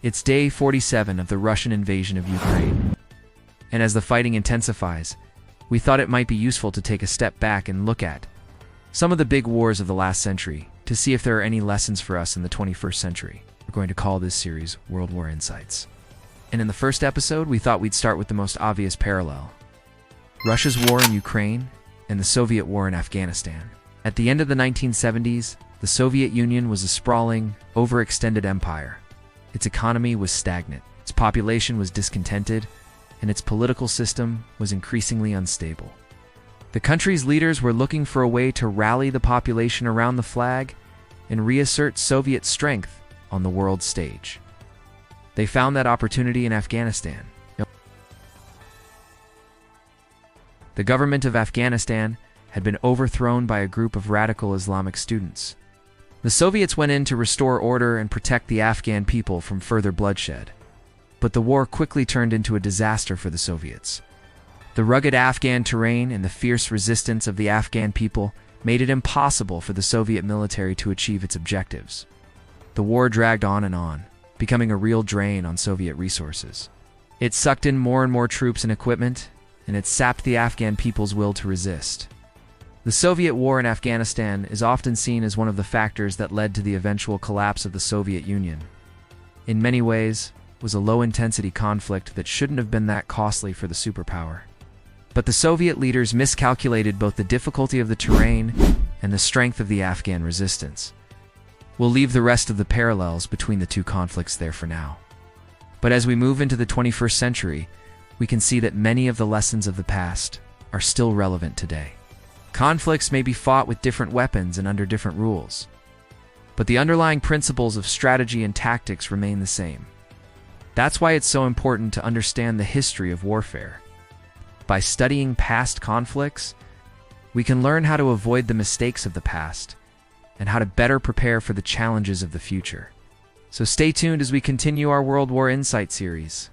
It's day 47 of the Russian invasion of Ukraine. And as the fighting intensifies, we thought it might be useful to take a step back and look at some of the big wars of the last century to see if there are any lessons for us in the 21st century. We're going to call this series World War Insights. And in the first episode, we thought we'd start with the most obvious parallel: Russia's war in Ukraine and the Soviet war in Afghanistan. At the end of the 1970s, the Soviet Union was a sprawling, overextended empire. Its economy was stagnant, its population was discontented, and its political system was increasingly unstable. The country's leaders were looking for a way to rally the population around the flag and reassert Soviet strength on the world stage. They found that opportunity in Afghanistan. The government of Afghanistan had been overthrown by a group of radical Islamic students. The Soviets went in to restore order and protect the Afghan people from further bloodshed. But the war quickly turned into a disaster for the Soviets. The rugged Afghan terrain and the fierce resistance of the Afghan people made it impossible for the Soviet military to achieve its objectives. The war dragged on, becoming a real drain on Soviet resources. It sucked in more and more troops and equipment, and it sapped the Afghan people's will to resist. The Soviet war in Afghanistan is often seen as one of the factors that led to the eventual collapse of the Soviet Union. In many ways, it was a low-intensity conflict that shouldn't have been that costly for the superpower. But the Soviet leaders miscalculated both the difficulty of the terrain and the strength of the Afghan resistance. We'll leave the rest of the parallels between the two conflicts there for now. But as we move into the 21st century, we can see that many of the lessons of the past are still relevant today. Conflicts may be fought with different weapons and under different rules, but the underlying principles of strategy and tactics remain the same. That's why it's so important to understand the history of warfare. By studying past conflicts, we can learn how to avoid the mistakes of the past and how to better prepare for the challenges of the future. So stay tuned as we continue our World War Insight series.